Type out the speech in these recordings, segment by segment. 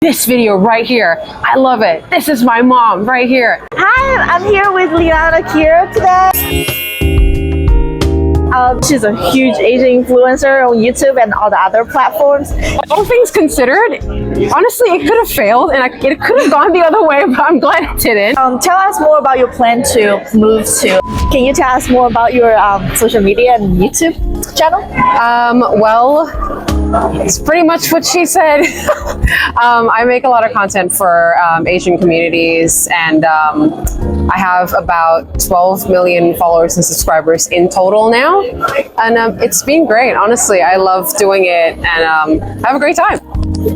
this video right here. I love it. This is my mom right here. Hi, I'm here with Lyanna Kea today. She's a huge Asian influencer on YouTube and all the other platforms. All things considered, honestly, it could have failed and it could have gone the other way, but I'm glad it didn't. Tell us more about your plan to move to. Can you tell us more about your social media and YouTube channel? Well, it's pretty much what she said. I make a lot of content for Asian communities, and I have about 12 million followers and subscribers in total now. And it's been great, honestly. I love doing it and I have a great time.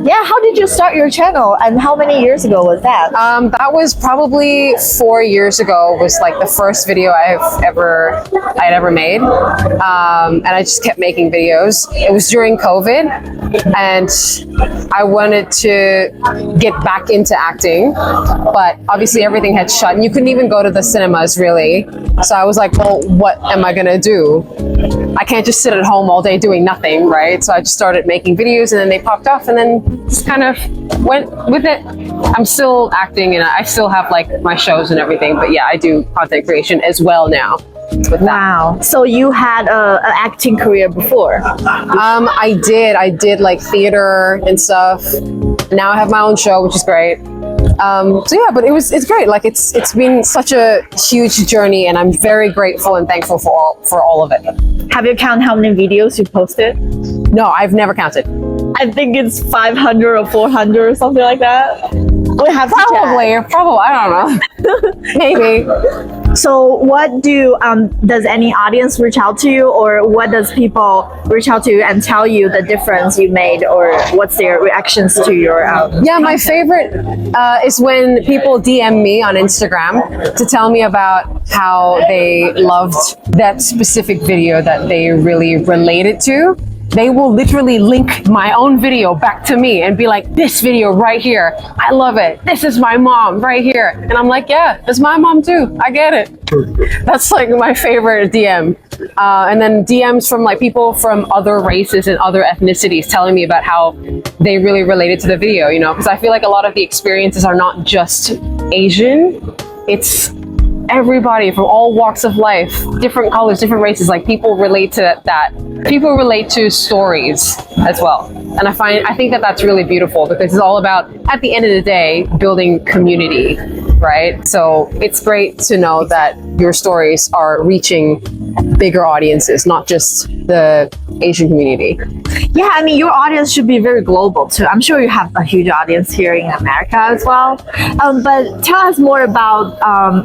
Yeah, how did you start your channel and how many years ago was that? That was probably 4 years ago, was like the first video I'd ever made. And I just kept making videos. It was during COVID and I wanted to get back into acting, but obviously everything had shut and you couldn't even go to the cinemas really. So I was like, well, what am I gonna do? I can't just sit at home all day doing nothing, right? So I just started making videos and then they popped off and then just kind of went with it. I'm still acting and I still have like my shows and everything, but yeah, I do content creation as well now. Wow. So you had an acting career before? I did like theater and stuff. Now I have my own show, which is great. So yeah, but it's great. Like it's been such a huge journey and I'm very grateful and thankful for all of it. Have you counted how many videos you posted? No, I've never counted. I think it's 500 or 400 or something like that. We have probably, I don't know. Maybe. So what does any audience reach out to you, or what does people reach out to you and tell you the difference you made, or what's their reactions to your Yeah, my favorite is when people DM me on Instagram to tell me about how they loved that specific video that they really related to. They will literally link my own video back to me and be like, this video right here, I love it. This is my mom right here. And I'm like, yeah, that's my mom too. I get it. That's like my favorite DM. And then DMs from like people from other races and other ethnicities telling me about how they really related to the video, you know, because I feel like a lot of the experiences are not just Asian. It's everybody from all walks of life, different colors, different races. Like people relate to that. People relate to stories as well. And I think that that's really beautiful because it's all about, at the end of the day, building community, right? So it's great to know that your stories are reaching bigger audiences, not just the Asian community. Yeah, I mean, your audience should be very global too. I'm sure you have a huge audience here in America as well. But tell us more about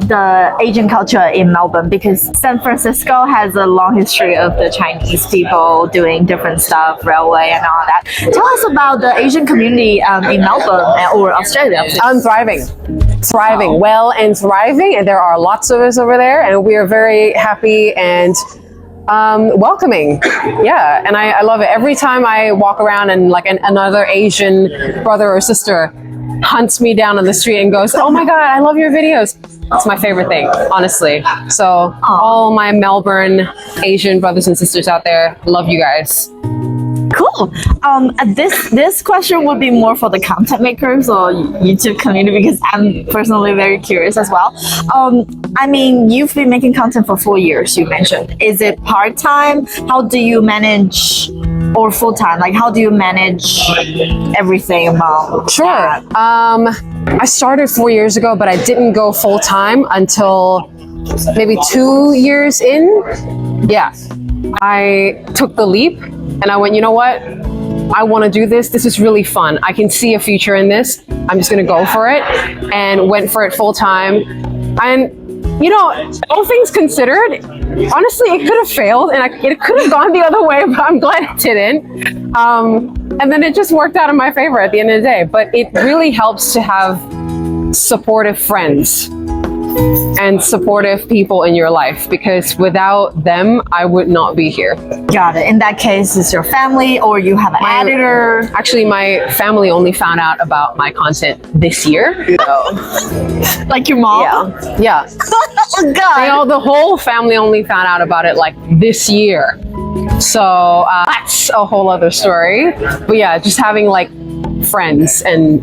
the Asian culture in Melbourne, because San Francisco has a long history of the Chinese people doing different stuff, railway and all that. Tell us about the Asian community in Melbourne or Australia. Thriving, well and thriving, and there are lots of us over there, and we are very happy and welcoming. Yeah, and I love it. Every time I walk around and like another Asian brother or sister hunts me down on the street and goes, oh my God, I love your videos. It's my favorite thing, honestly. So all my Melbourne Asian brothers and sisters out there, love you guys. Cool. This question would be more for the content makers or YouTube community, because I'm personally very curious as well. I mean, you've been making content for 4 years, you mentioned. Is it part-time? How do you manage, or full-time? Like, how do you manage everything about Sure. that? I started 4 years ago, but I didn't go full-time until maybe 2 years in. Yeah. I took the leap and I went, you know what? I want to do this. This is really fun. I can see a future in this. I'm just going to go for it, and went for it full time. And, you know, all things considered, honestly, it could have failed and it could have gone the other way, but I'm glad it didn't. And then it just worked out in my favor at the end of the day. But it really helps to have supportive friends and supportive people in your life, because without them, I would not be here. Got it. In that case, it's your family, or you have an editor? Actually, my family only found out about my content this year. So. Like your mom? Yeah. Oh God. The whole family only found out about it like this year. So that's a whole other story. But yeah, just having like friends and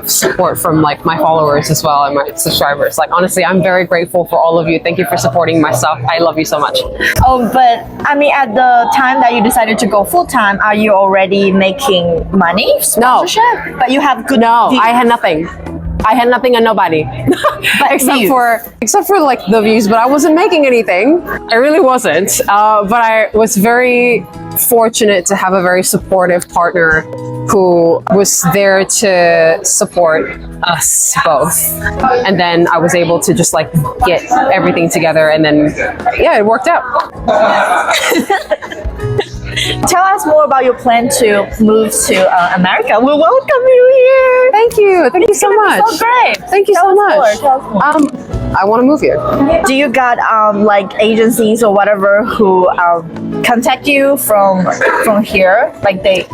support from like my followers as well and my subscribers. Like honestly, I'm very grateful for all of you. Thank you for supporting my stuff. I love you so much. Oh, but I mean, at the time that you decided to go full time, are you already making money? Sponsorship? But you have good. No, I had nothing. I had nothing and nobody, except for like the views. But I wasn't making anything. I really wasn't. But I was very fortunate to have a very supportive partner who was there to support us both. And then I was able to just like get everything together, and then yeah, it worked out. Tell us more about your plan to move to America. We welcome you here. Thank you. Thank you so much. So great. Thank you so much. I want to move here. Do you got like agencies or whatever who contact you from here? Like they?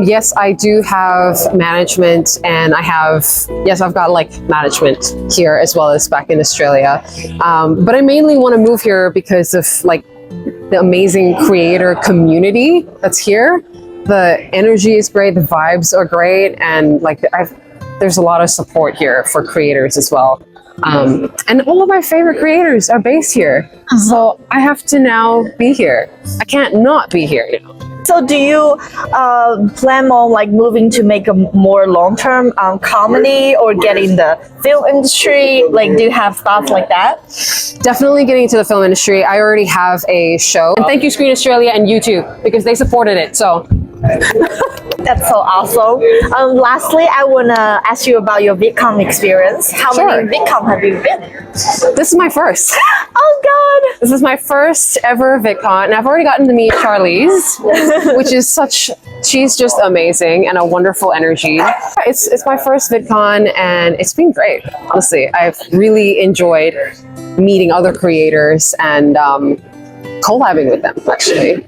Yes, I do have management, and I've got like management here as well as back in Australia. But I mainly want to move here because of like the amazing creator community that's here. The energy is great, the vibes are great, and like there's a lot of support here for creators as well. And all of my favorite creators are based here. So I have to now be here. I can't not be here, you know. So do you plan on like moving to make a more long-term comedy or get in the film industry? Like, do you have thoughts like that? Definitely getting into the film industry. I already have a show. And thank you Screen Australia and YouTube because they supported it. So that's so awesome. Lastly, I want to ask you about your VidCon experience. How many VidCon have you been? This is my first. Oh God! This is my first ever VidCon, and I've already gotten to meet Charlize, which is she's just amazing and a wonderful energy. It's my first VidCon, and it's been great. Honestly, I've really enjoyed meeting other creators and collabing with them, actually.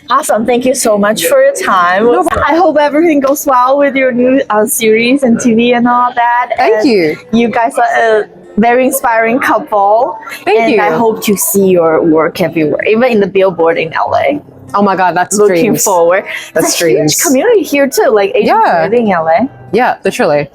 Awesome. Thank you so much for your time. I hope everything goes well with your new series and TV and all that. Thank you. You guys are a very inspiring couple. Thank you. I hope to see your work everywhere, even in the billboard in LA. Oh my God, that's Looking dreams. forward. That's There's a huge community here too, like Asian community in LA. Yeah, literally.